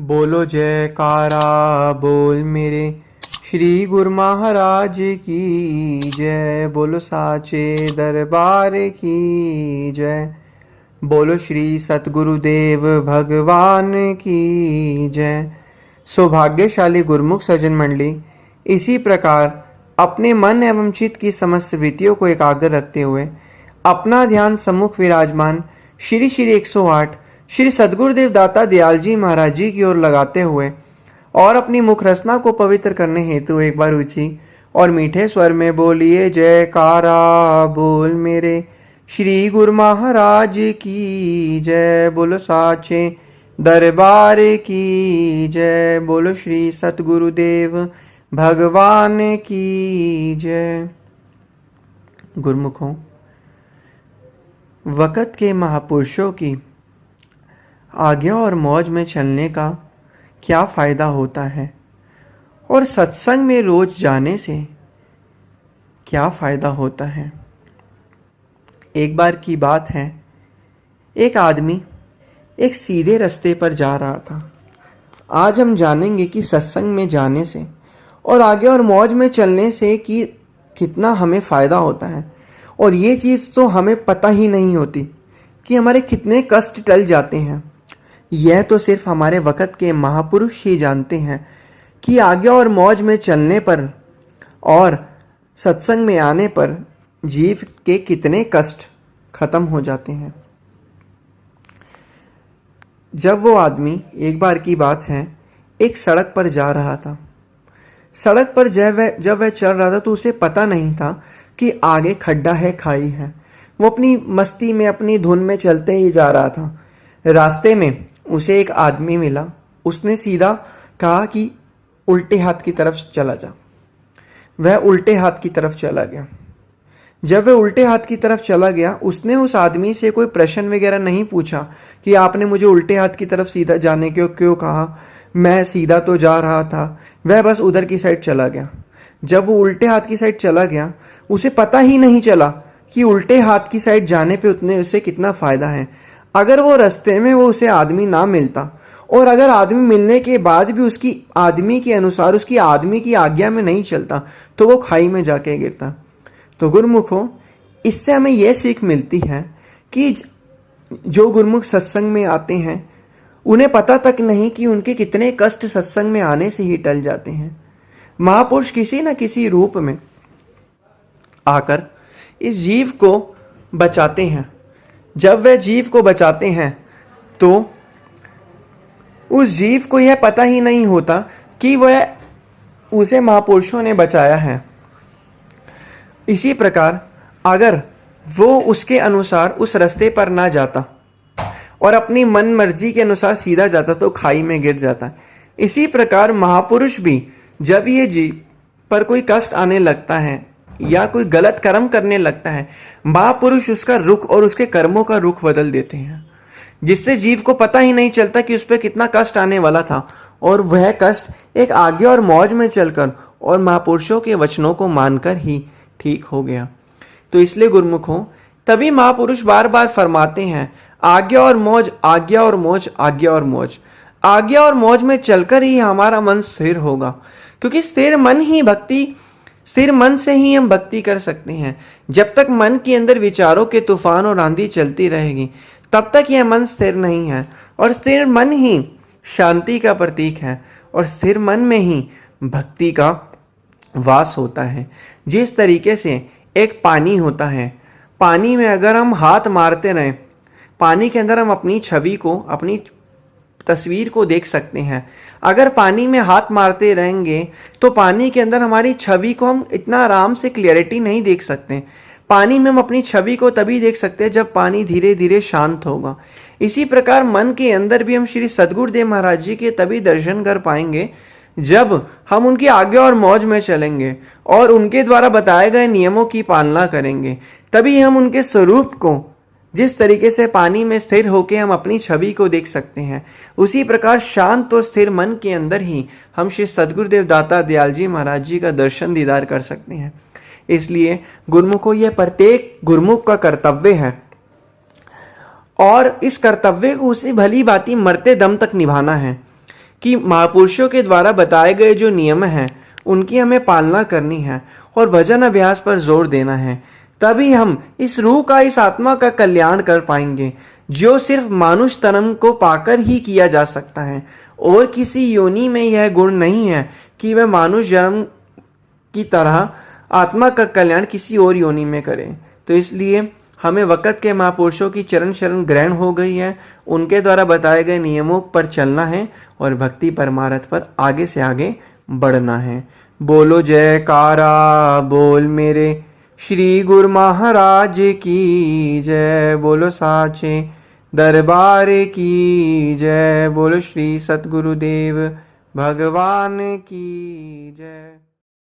बोलो जयकारा बोल मेरे श्री गुरु महाराज की जय। बोलो साचे दरबार की जय। बोलो श्री सतगुरुदेव भगवान की जय। सौभाग्यशाली गुरुमुख सज्जन मंडली, इसी प्रकार अपने मन एवं चित्त की समस्त वृत्तियों को एकाग्र रखते हुए अपना ध्यान सम्मुख विराजमान श्री श्री 108 श्री सद्गुरुदेव दाता दयाल जी महाराज जी की ओर लगाते हुए और अपनी मुख रचना को पवित्र करने हेतु एक बार ऊंची और मीठे स्वर में बोलिए जयकारा बोल मेरे श्री गुरु महाराज की जय। बोलो साचे दरबार की जय। बोलो श्री सतगुरुदेव भगवान की जय। गुरुमुखों, वक़्त के महापुरुषों की आज्ञा और मौज में चलने का क्या फ़ायदा होता है और सत्संग में रोज जाने से क्या फ़ायदा होता है। एक बार की बात है, एक आदमी एक सीधे रास्ते पर जा रहा था। आज हम जानेंगे कि सत्संग में जाने से और आगे और मौज में चलने से कि कितना हमें फ़ायदा होता है। और ये चीज़ तो हमें पता ही नहीं होती कि हमारे कितने कष्ट टल जाते हैं। यह तो सिर्फ हमारे वक़्त के महापुरुष ही जानते हैं कि आगे और मौज में चलने पर और सत्संग में आने पर जीव के कितने कष्ट खत्म हो जाते हैं। जब वो आदमी, एक बार की बात है, एक सड़क पर जा रहा था। सड़क पर जब वह चल रहा था तो उसे पता नहीं था कि आगे खड्डा है, खाई है। वो अपनी मस्ती में, अपनी धुन में चलते ही जा रहा था। रास्ते में उसे एक आदमी मिला। उसने सीधा कहा कि उल्टे हाथ की तरफ चला जा। वह उल्टे हाथ की तरफ चला गया। जब वह उल्टे हाथ की तरफ चला गया, उसने उस आदमी से कोई प्रश्न वगैरह नहीं पूछा कि आपने मुझे उल्टे हाथ की तरफ सीधा जाने को क्यों कहा, मैं सीधा तो जा रहा था। वह बस उधर की साइड चला गया। जब वो उल्टे हाथ की साइड चला गया, उसे पता ही नहीं चला कि उल्टे हाथ की साइड जाने पे उससे कितना फ़ायदा है। अगर वो रास्ते में वो उसे आदमी ना मिलता और अगर आदमी मिलने के बाद भी उसकी आदमी के अनुसार, उसकी आदमी की आज्ञा में नहीं चलता, तो वो खाई में जाके गिरता। तो गुरुमुखों, इससे हमें यह सीख मिलती है कि जो गुरुमुख सत्संग में आते हैं उन्हें पता तक नहीं कि उनके कितने कष्ट सत्संग में आने से ही टल जाते हैं। महापुरुष किसी न किसी रूप में आकर इस जीव को बचाते हैं। जब वह जीव को बचाते हैं तो उस जीव को यह पता ही नहीं होता कि वह उसे महापुरुषों ने बचाया है। इसी प्रकार अगर वो उसके अनुसार उस रास्ते पर ना जाता और अपनी मन मर्जी के अनुसार सीधा जाता तो खाई में गिर जाता। इसी प्रकार महापुरुष भी जब ये जीव पर कोई कष्ट आने लगता है या कोई गलत कर्म करने लगता है, महापुरुष उसका रुख और उसके कर्मों का रुख बदल देते हैं, जिससे जीव को पता ही नहीं चलता कि उस पर कितना कष्ट आने वाला था और वह कष्ट एक आगे और मौज में चलकर और महापुरुषों के वचनों को मानकर ही ठीक हो गया। तो इसलिए गुरुमुखों, तभी महापुरुष बार बार फरमाते हैं आज्ञा और मौज, आज्ञा और मौज, आज्ञा और मौज। आज्ञा और मौज में चलकर ही हमारा मन स्थिर होगा, क्योंकि स्थिर मन से ही हम भक्ति कर सकते हैं। जब तक मन के अंदर विचारों के तूफान और आंधी चलती रहेगी तब तक यह मन स्थिर नहीं है। और स्थिर मन ही शांति का प्रतीक है और स्थिर मन में ही भक्ति का वास होता है। जिस तरीके से एक पानी होता है, पानी में अगर हम हाथ मारते रहें, पानी के अंदर हम अपनी छवि को, अपनी तस्वीर को देख सकते हैं। अगर पानी में हाथ मारते रहेंगे तो पानी के अंदर हमारी छवि को हम इतना आराम से क्लियरिटी नहीं देख सकते। पानी में हम अपनी छवि को तभी देख सकते हैं जब पानी धीरे धीरे शांत होगा। इसी प्रकार मन के अंदर भी हम श्री सद्गुरुदेव महाराज जी के तभी दर्शन कर पाएंगे जब हम उनकी आज्ञा और मौज में चलेंगे और उनके द्वारा बताए गए नियमों की पालना करेंगे। तभी हम उनके स्वरूप को, जिस तरीके से पानी में स्थिर होकर हम अपनी छवि को देख सकते हैं, उसी प्रकार शांत और स्थिर मन के अंदर ही हम श्री सद्गुरुदेव दाता दयाल जी महाराज जी का दर्शन दीदार कर सकते हैं। इसलिए गुरुमुखों, यह प्रत्येक गुरुमुख का कर्तव्य है और इस कर्तव्य को उसे भली भांति मरते दम तक निभाना है। कि महापुरुषों के द्वारा बताए गए जो नियम हैं उनकी हमें पालना करनी है और भजन अभ्यास पर जोर देना है। तभी हम इस रूह का, इस आत्मा का कल्याण कर पाएंगे, जो सिर्फ मानुष तन को पाकर ही किया जा सकता है। और किसी योनि में यह गुण नहीं है कि वह मानुष जन्म की तरह आत्मा का कल्याण किसी और योनि में करें। तो इसलिए हमें वक़्त के महापुरुषों की चरण शरण ग्रहण हो गई है, उनके द्वारा बताए गए नियमों पर चलना है और भक्ति परमार्थ पर आगे से आगे बढ़ना है। बोलो जयकारा बोल मेरे श्री गुरु महाराज की जय। बोलो साचे दरबार की जय। बोलो श्री सतगुरुदेव भगवान की जय।